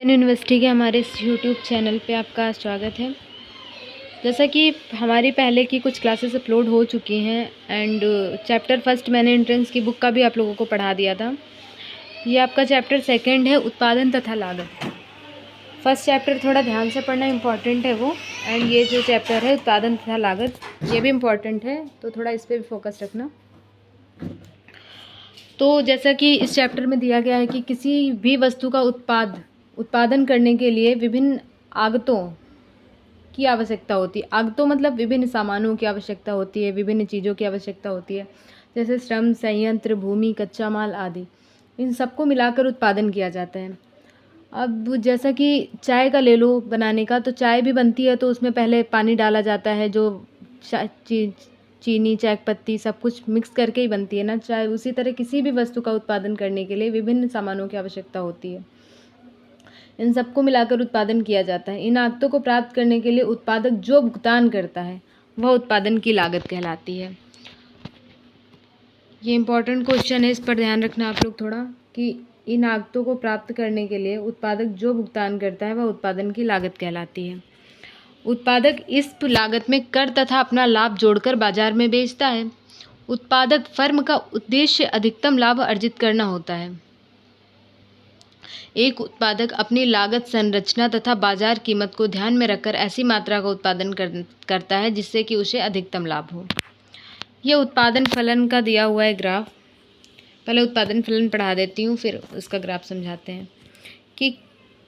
University के हमारे इस यूट्यूब चैनल पे आपका स्वागत है। जैसा कि हमारी पहले की कुछ क्लासेस अपलोड हो चुकी हैं एंड चैप्टर फर्स्ट मैंने एंट्रेंस की बुक का भी आप लोगों को पढ़ा दिया था। ये आपका चैप्टर सेकंड है, उत्पादन तथा लागत। फर्स्ट चैप्टर थोड़ा ध्यान से पढ़ना इम्पॉर्टेंट है वो, एंड ये जो चैप्टर है उत्पादन तथा लागत ये भी इम्पॉर्टेंट है, तो थोड़ा इस पर भी फोकस रखना। तो जैसा कि इस चैप्टर में दिया गया है कि किसी भी वस्तु का उत्पादन करने के लिए विभिन्न आगतों की आवश्यकता होती है। आगतों मतलब विभिन्न सामानों की आवश्यकता होती है, विभिन्न चीज़ों की आवश्यकता होती है, जैसे श्रम, संयंत्र, भूमि, कच्चा माल आदि। इन सबको मिलाकर उत्पादन किया जाता है। अब जैसा कि चाय का ले लो बनाने का, तो चाय भी बनती है तो उसमें पहले पानी डाला जाता है, जो चीनी, चाय पत्ती सब कुछ मिक्स करके ही बनती है ना चाय। उसी तरह किसी भी वस्तु का उत्पादन करने के लिए विभिन्न सामानों की आवश्यकता होती है। इन सबको मिलाकर उत्पादन किया जाता है। इन आगतों को प्राप्त करने के लिए उत्पादक जो भुगतान करता है वह उत्पादन की लागत कहलाती है। ये इंपॉर्टेंट क्वेश्चन है, इस पर ध्यान रखना आप लोग थोड़ा, कि इन आगतों को प्राप्त करने के लिए उत्पादक जो भुगतान करता है वह उत्पादन की लागत कहलाती है। उत्पादक इस लागत में कर तथा अपना लाभ जोड़कर बाजार में बेचता है। उत्पादक फर्म का उद्देश्य अधिकतम लाभ अर्जित करना होता है। एक उत्पादक अपनी लागत संरचना तथा बाजार कीमत को ध्यान में रखकर ऐसी मात्रा का उत्पादन करता है जिससे कि उसे अधिकतम लाभ हो। यह उत्पादन फलन का दिया हुआ है ग्राफ। पहले उत्पादन फलन पढ़ा देती हूँ, फिर उसका ग्राफ समझाते हैं। कि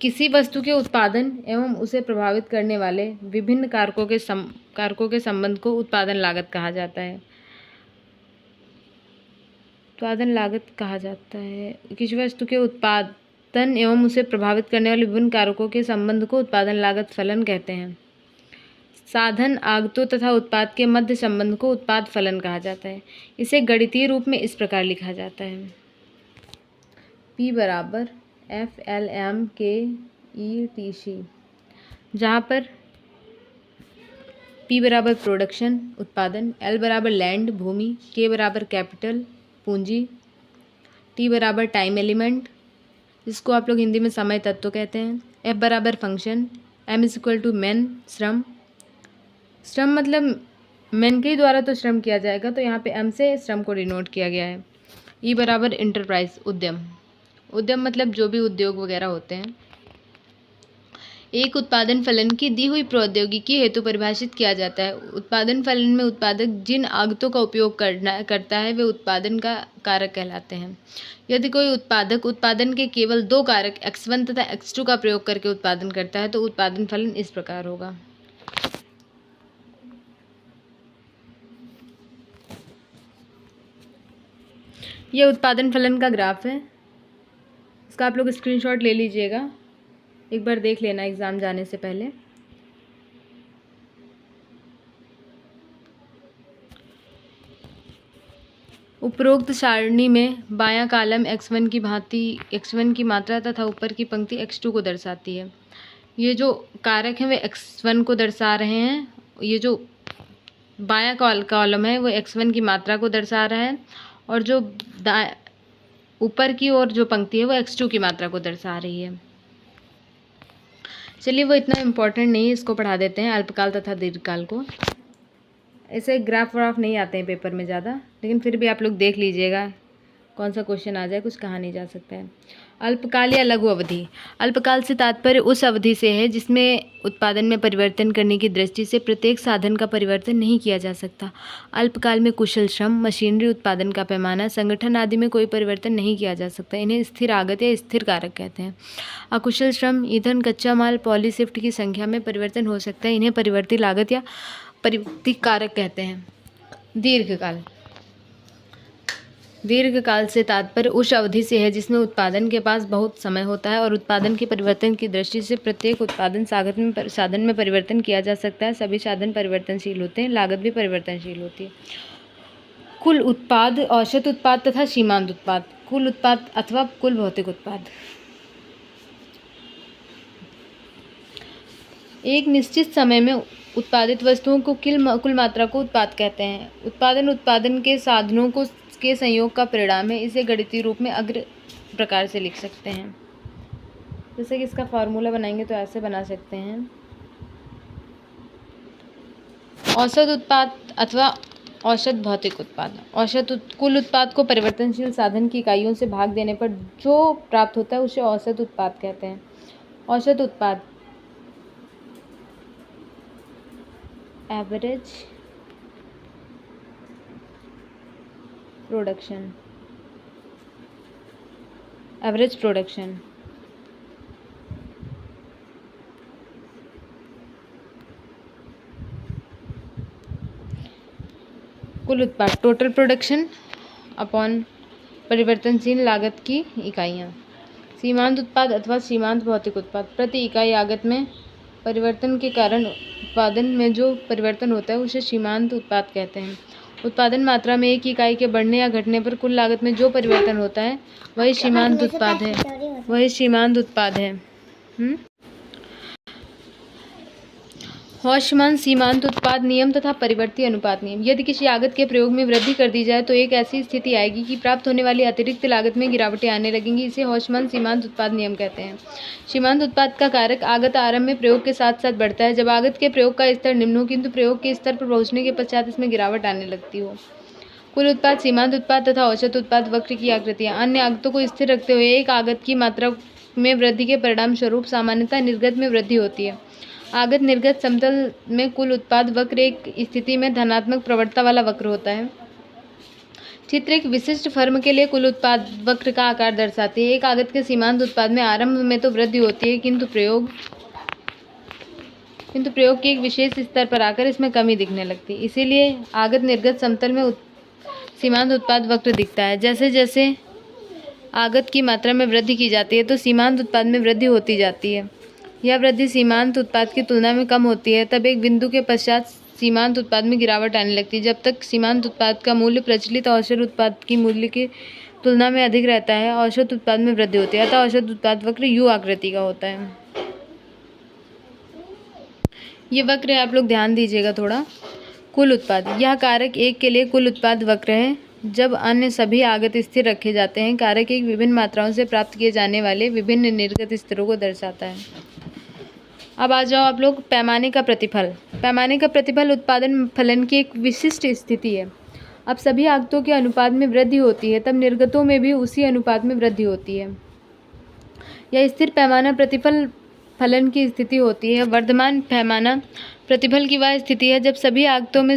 किसी वस्तु के उत्पादन एवं उसे प्रभावित करने वाले विभिन्न कारकों के संबंध को उत्पादन लागत कहा जाता है। उत्पादन लागत कहा जाता है किसी वस्तु के उत्पादन एवं उसे प्रभावित करने वाले विभिन्न कारकों के संबंध को उत्पादन लागत फलन कहते हैं। साधन, आगतों तथा उत्पाद के मध्य संबंध को उत्पाद फलन कहा जाता है। इसे गणितीय रूप में इस प्रकार लिखा जाता है। P बराबर FLM/KETC, जहाँ पर P बराबर प्रोडक्शन उत्पादन, L बराबर लैंड भूमि, K बराबर कैपिटल पूंजी, T बराबर टाइम एलिमेंट जिसको आप लोग हिंदी में समय तत्व कहते हैं, F बराबर function, M is equal to man श्रम। श्रम मतलब मैन के ही द्वारा तो श्रम किया जाएगा, तो यहाँ पे M से श्रम को डिनोट किया गया है। E बराबर इंटरप्राइज उद्यम। उद्यम मतलब जो भी उद्योग वगैरह होते हैं। एक उत्पादन फलन की दी हुई प्रौद्योगिकी हेतु परिभाषित किया जाता है। उत्पादन फलन में उत्पादक जिन आगतों का उपयोग करता है वे उत्पादन का कारक कहलाते हैं। यदि कोई उत्पादक उत्पादन के केवल दो कारक x1 तथा x2 का प्रयोग करके उत्पादन करता है तो उत्पादन फलन इस प्रकार होगा। यह उत्पादन फलन का ग्राफ है, इसका आप लोग स्क्रीनशॉट ले लीजिएगा, एक बार देख लेना एग्ज़ाम जाने से पहले। उपरोक्त सारणी में बायां कॉलम x1 की भांति x1 की मात्रा तथा ऊपर की पंक्ति x2 को दर्शाती है। ये जो कारक हैं वे x1 को दर्शा रहे हैं। ये जो बायां कॉलम है वो x1 की मात्रा को दर्शा रहा है, और जो ऊपर की ओर जो पंक्ति है वो x2 की मात्रा को दर्शा रही है। चलिए, वो इतना इम्पोर्टेंट नहीं है, इसको पढ़ा देते हैं अल्पकाल तथा दीर्घकाल को। ऐसे ग्राफ व्राफ नहीं आते हैं पेपर में ज़्यादा, लेकिन फिर भी आप लोग देख लीजिएगा कौन सा क्वेश्चन आ जाए, कुछ कहा नहीं जा सकता है। अल्पकाल या लघु अवधि। अल्पकाल से तात्पर्य उस अवधि से है जिसमें उत्पादन में परिवर्तन करने की दृष्टि से प्रत्येक साधन का परिवर्तन नहीं किया जा सकता। अल्पकाल में कुशल श्रम, मशीनरी, उत्पादन का पैमाना, संगठन आदि में कोई परिवर्तन नहीं किया जा सकता। इन्हें स्थिर आगत या स्थिर कारक कहते हैं। अकुशल श्रम, ईंधन, कच्चा माल, पॉलीशिफ्ट की संख्या में परिवर्तन हो सकता है। इन्हें परिवर्ती लागत या परिवर्ती कारक कहते हैं। दीर्घकाल। दीर्घकाल से तात्पर्य उस अवधि से है जिसमें उत्पादन के पास बहुत समय होता है और उत्पादन के परिवर्तन की दृष्टि से प्रत्येक उत्पादन साधन में परिवर्तन किया जा सकता है। सभी साधन परिवर्तनशील होते हैं, लागत भी परिवर्तनशील होती है। कुल उत्पाद, औसत उत्पाद तथा सीमांत उत्पाद। कुल उत्पाद अथवा कुल भौतिक उत्पाद। एक निश्चित समय में उत्पादित वस्तुओं को कुल मात्रा को उत्पाद कहते हैं। उत्पादन के साधनों के संयोग का परिणाम है। इसे गणितीय रूप में अग्र प्रकार से लिख सकते हैं। जैसे कि इसका फार्मूला बनाएंगे तो ऐसे बना सकते हैं, औसत उत्पाद अथवा औसत भौतिक उत्पाद। कुल उत्पाद को परिवर्तनशील साधन की इकाइयों से भाग देने पर जो प्राप्त होता है उसे औसत उत्पाद कहते हैं। औसत उत्पाद एवरेज प्रोडक्शन कुल उत्पाद टोटल प्रोडक्शन अपॉन परिवर्तनशील लागत की इकाइयाँ। सीमांत उत्पाद अथवा सीमांत भौतिक उत्पाद प्रति इकाई लागत में परिवर्तन के कारण उत्पादन में जो परिवर्तन होता है उसे सीमांत उत्पाद कहते हैं। उत्पादन मात्रा में एक इकाई के बढ़ने या घटने पर कुल लागत में जो परिवर्तन होता है वही सीमांत उत्पाद है। हौशमान सीमांत उत्पाद नियम तथा परिवर्ती अनुपात नियम। यदि किसी लागत के प्रयोग में वृद्धि कर दी जाए तो एक ऐसी स्थिति आएगी कि प्राप्त होने वाली अतिरिक्त लागत में गिरावटें आने लगेंगी। इसे हौशमान सीमांत उत्पाद नियम कहते हैं। सीमांत उत्पाद का कारक आगत आरंभ में प्रयोग के साथ साथ बढ़ता है जब आगत के प्रयोग का स्तर निम्न हो, किंतु प्रयोग के स्तर पर पहुंचने के पश्चात इसमें गिरावट आने लगती हो। कुल उत्पाद, सीमांत उत्पाद तथा औसत उत्पाद वक्र की आकृतियाँ। अन्य आगतों को स्थिर रखते हुए एक आगत की मात्रा में वृद्धि के परिणाम स्वरूप सामान्यतः निर्गत में वृद्धि होती है। आगत निर्गत समतल में कुल उत्पाद वक्र एक स्थिति में धनात्मक प्रवणता वाला वक्र होता है। चित्र एक विशिष्ट फर्म के लिए कुल उत्पाद वक्र का आकार दर्शाती है। एक आगत के सीमांत उत्पाद में आरंभ में तो वृद्धि होती है, किंतु प्रयोग के एक विशेष स्तर पर आकर इसमें कमी दिखने लगती है। इसीलिए आगत निर्गत समतल में सीमांत उत्पाद वक्र दिखता है। जैसे जैसे आगत की मात्रा में वृद्धि की जाती है तो सीमांत उत्पाद में वृद्धि होती जाती है। यह वृद्धि सीमांत उत्पाद की तुलना में कम होती है। तब एक बिंदु के पश्चात सीमांत उत्पाद में गिरावट आने लगती है। जब तक सीमांत उत्पाद का मूल्य प्रचलित औसत उत्पाद की मूल्य की तुलना में अधिक रहता है, औसत उत्पाद में वृद्धि होती है। अतः औसत उत्पाद वक्र यू आकृति का होता है। ये वक्र आप लोग ध्यान दीजिएगा थोड़ा। कुल उत्पाद, यह कारक एक के लिए कुल उत्पाद वक्र है जब अन्य सभी आगत स्थिर रखे जाते हैं। कारक एक विभिन्न मात्राओं से प्राप्त किए जाने वाले विभिन्न निर्गत स्तरों को दर्शाता है। अब आ जाओ आप लोग पैमाने का प्रतिफल। पैमाने का प्रतिफल उत्पादन फलन की एक विशिष्ट स्थिति है। अब सभी आगतों के अनुपात में वृद्धि होती है तब निर्गतों में भी उसी अनुपात में वृद्धि होती है। यह स्थिर पैमाना प्रतिफल फलन की स्थिति होती है। वर्धमान पैमाना प्रतिफल की वह स्थिति है जब सभी आगतों में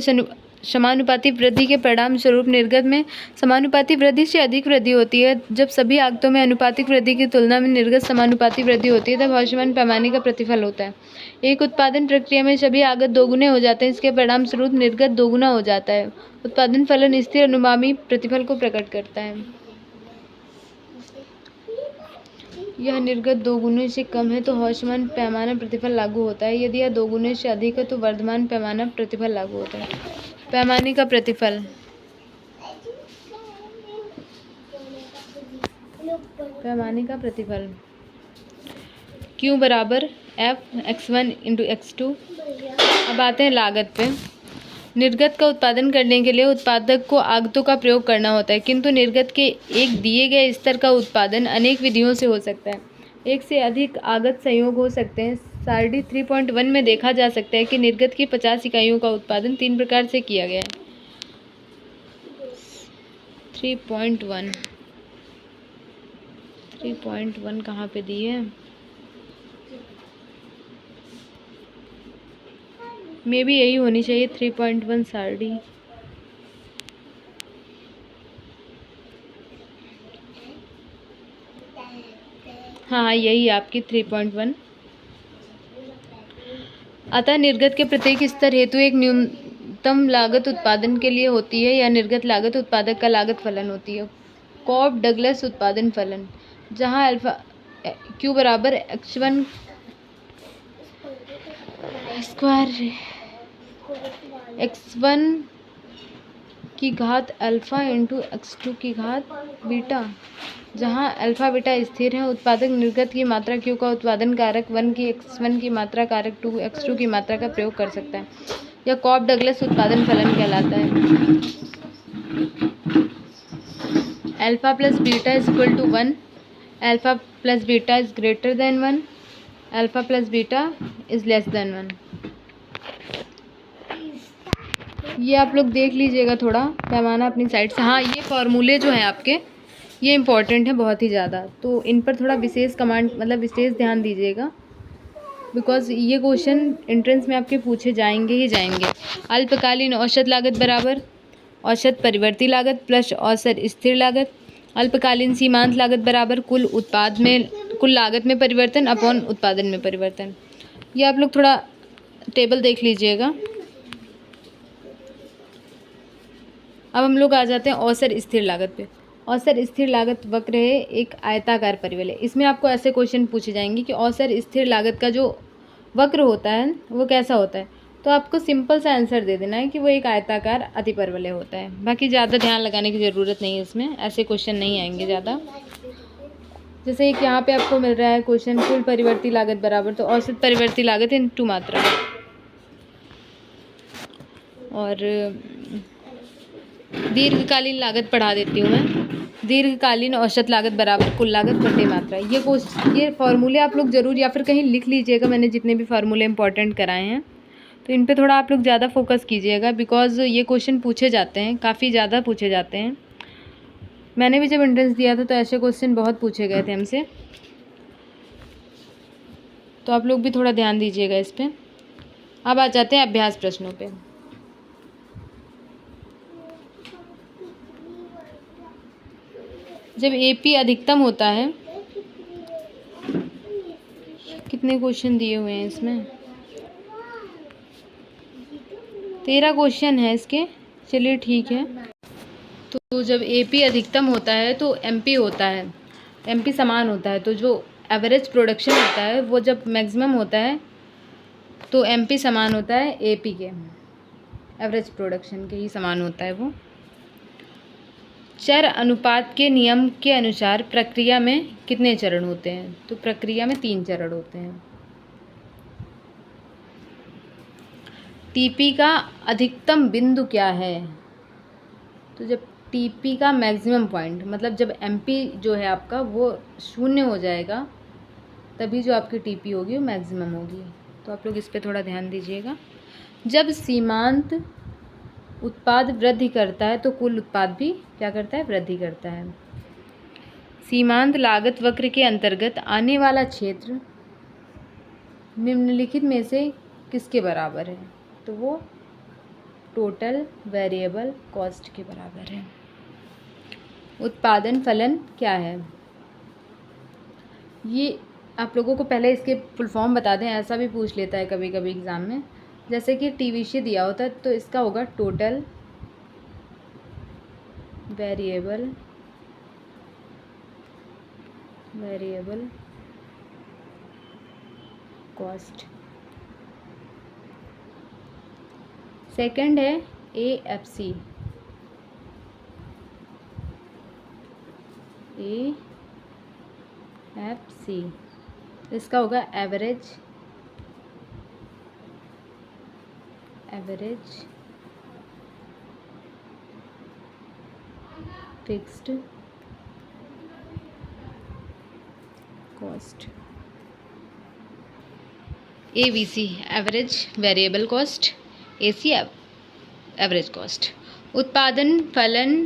समानुपाती वृद्धि के परिणाम स्वरूप निर्गत में समानुपाती वृद्धि से अधिक वृद्धि होती है। जब सभी आगतों में अनुपातिक वृद्धि की तुलना में निर्गत समानुपाती वृद्धि होती है तब हौशमान पैमाने का प्रतिफल होता है। एक उत्पादन प्रक्रिया में सभी आगत दोगुने हो जाते हैं, इसके परिणाम स्वरूप निर्गत दोगुना हो जाता है। उत्पादन फलन स्थिर अनुगामी प्रतिफल को प्रकट करता है। यह निर्गत दोगुने से कम है तो हौशमान पैमाना प्रतिफल लागू होता है। यदि यह दोगुने से अधिक है तो वर्धमान पैमाना प्रतिफल लागू होता है। पैमाने का प्रतिफल, Q बराबर F(x1) × x2। अब आते हैं लागत पे। निर्गत का उत्पादन करने के लिए उत्पादक को आगतों का प्रयोग करना होता है, किंतु निर्गत के एक दिए गए स्तर का उत्पादन अनेक विधियों से हो सकता है। एक से अधिक आगत संयोग हो सकते हैं। सारणी 3.1 में देखा जा सकता है कि निर्गत की 50 इकाइयों का उत्पादन 3 प्रकार से किया गया है। 3.1 कहाँ पे दी है? मे भी यही होनी चाहिए 3.1 सारणी। हाँ, यही आपकी 3.1। अतः निर्गत के प्रत्येक स्तर हेतु एक न्यूनतम लागत उत्पादन के लिए होती है। यह निर्गत लागत उत्पादक का लागत फलन होती है। कॉब डगलस उत्पादन फलन, जहाँ अल्फा Q बराबर x1 स्क्वायर x1 की घात अल्फा × x2 की घात बीटा, जहाँ अल्फा बीटा स्थिर है। उत्पादक निर्गत की मात्रा Q का उत्पादन कारक 1 की x1 की मात्रा कारक 2 x2 की मात्रा का प्रयोग कर सकता है। यह कॉब डगलस उत्पादन फलन कहलाता है। Alpha plus beta = 1 alpha plus beta is greater than 1, alpha plus beta is less than 1। ये आप लोग देख लीजिएगा थोड़ा पैमाना अपनी साइड से। हाँ, ये फार्मूले जो हैं आपके ये इम्पॉर्टेंट है बहुत ही ज़्यादा, तो इन पर थोड़ा विशेष कमांड मतलब विशेष ध्यान दीजिएगा, बिकॉज ये क्वेश्चन एंट्रेंस में आपके पूछे जाएंगे ही जाएंगे। अल्पकालीन औसत लागत बराबर औसत परिवर्ती लागत प्लस औसत स्थिर लागत। अल्पकालीन सीमांत लागत बराबर कुल लागत में परिवर्तन अपॉन उत्पादन में परिवर्तन। ये आप लोग थोड़ा टेबल देख लीजिएगा। अब हम लोग आ जाते हैं औसत स्थिर लागत पे। औसत स्थिर लागत वक्र है एक आयताकार परिवलय है। इसमें आपको ऐसे क्वेश्चन पूछे जाएंगे कि औसत स्थिर लागत का जो वक्र होता है वो कैसा होता है, तो आपको सिंपल सा आंसर दे देना है कि वो एक आयताकार अतिपरवलय होता है। बाकी ज़्यादा ध्यान लगाने की ज़रूरत नहीं है, इसमें ऐसे क्वेश्चन नहीं आएंगे ज़्यादा। जैसे एक यहाँ पे आपको मिल रहा है क्वेश्चन, कुल परिवर्ती लागत बराबर, तो औसत परिवर्ती लागत इनटू मात्रा। और दीर्घकालीन लागत पढ़ा देती हूँ मैं। दीर्घकालीन औसत लागत बराबर कुल लागत बटे मात्रा। ये फार्मूले आप लोग ज़रूर या फिर कहीं लिख लीजिएगा। मैंने जितने भी फार्मूले इंपॉर्टेंट कराए हैं तो इन पे थोड़ा आप लोग ज़्यादा फोकस कीजिएगा, बिकॉज ये क्वेश्चन पूछे जाते हैं, काफ़ी ज़्यादा पूछे जाते हैं। मैंने भी जब एंट्रेंस दिया था तो ऐसे क्वेश्चन बहुत पूछे गए थे हमसे, तो आप लोग भी थोड़ा ध्यान दीजिएगा इस पर। अब आ जाते हैं अभ्यास प्रश्नों पे। जब एपी अधिकतम होता है, कितने क्वेश्चन दिए हुए हैं इसमें, 13 क्वेश्चन है इसके। चलिए ठीक है। तो जब एपी अधिकतम होता है तो एमपी होता है, एमपी समान होता है, तो जो एवरेज प्रोडक्शन होता है वो जब मैक्सिमम होता है तो एमपी समान होता है एपी के, एवरेज प्रोडक्शन के ही समान होता है वो। चर अनुपात के नियम के अनुसार प्रक्रिया में कितने चरण होते हैं, तो प्रक्रिया में 3 चरण होते हैं। टीपी का अधिकतम बिंदु क्या है, तो जब टीपी का मैक्सिमम पॉइंट मतलब जब एमपी जो है आपका वो 0 हो जाएगा तभी जो आपकी टीपी होगी वो मैक्सिमम होगी। तो आप लोग इस पर थोड़ा ध्यान दीजिएगा। जब सीमांत उत्पाद वृद्धि करता है तो कुल उत्पाद भी क्या करता है, वृद्धि करता है। सीमांत लागत वक्र के अंतर्गत आने वाला क्षेत्र निम्नलिखित में से किसके बराबर है, तो वो टोटल वेरिएबल कॉस्ट के बराबर है। उत्पादन फलन क्या है, ये आप लोगों को पहले इसके फुल फॉर्म बता दें, ऐसा भी पूछ लेता है कभी कभी एग्ज़ाम में। जैसे कि टीवीसी दिया होता है तो इसका होगा टोटल वेरिएबल कॉस्ट। सेकंड है एएफसी, इसका होगा average fixed cost. AVC average variable cost, AC average cost. उत्पादन फलन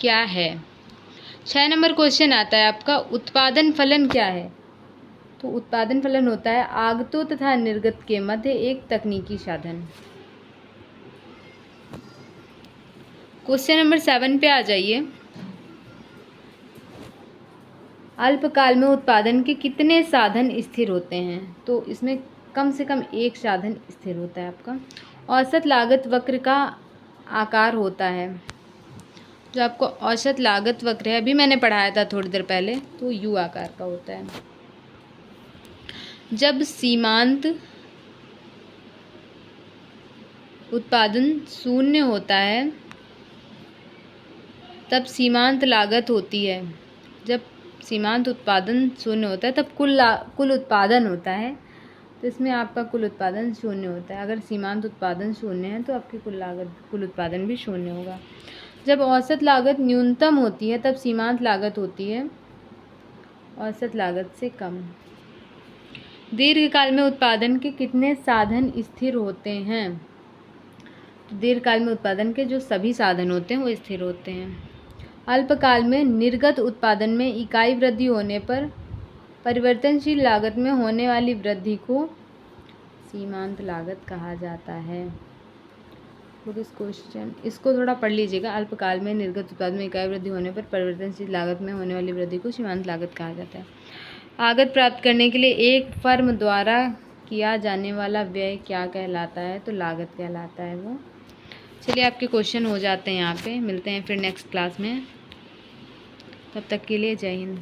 क्या है, 6 नंबर क्वेश्चन आता है आपका, उत्पादन फलन क्या है, तो उत्पादन फलन होता है आगतों तथा निर्गत के मध्य एक तकनीकी साधन। क्वेश्चन नंबर 7 पे आ जाइए। अल्पकाल में उत्पादन के कितने साधन स्थिर होते हैं, तो इसमें कम से कम एक साधन स्थिर होता है आपका। औसत लागत वक्र का आकार होता है, जो आपको औसत लागत वक्र है अभी मैंने पढ़ाया था थोड़ी देर पहले, तो यू आकार का होता है। जब सीमांत उत्पादन 0 होता है तब सीमांत लागत होती है। जब सीमांत उत्पादन 0 होता है तब कुल उत्पादन होता है, तो इसमें आपका कुल उत्पादन 0 होता है। अगर सीमांत उत्पादन 0 है तो आपकी कुल उत्पादन भी 0 होगा। जब औसत लागत न्यूनतम होती है तब सीमांत लागत होती है औसत लागत से कम। दीर्घकाल में उत्पादन के कितने साधन स्थिर होते हैं? दीर्घकाल में उत्पादन के जो सभी साधन होते हैं वो स्थिर होते हैं। अल्पकाल में निर्गत उत्पादन में इकाई वृद्धि होने पर परिवर्तनशील लागत में होने वाली वृद्धि को सीमांत लागत कहा जाता है। तो इस क्वेश्चन इसको थोड़ा पढ़ लीजिएगा। अल्पकाल में निर्गत उत्पादन में इकाई वृद्धि होने पर परिवर्तनशील लागत में होने वाली वृद्धि को सीमांत लागत कहा जाता है। आगत प्राप्त करने के लिए एक फर्म द्वारा किया जाने वाला व्यय क्या कहलाता है? तो लागत कहलाता है वो। चलिए आपके क्वेश्चन हो जाते हैं यहाँ पे। मिलते हैं फिर नेक्स्ट क्लास में। तब तक के लिए जय हिंद।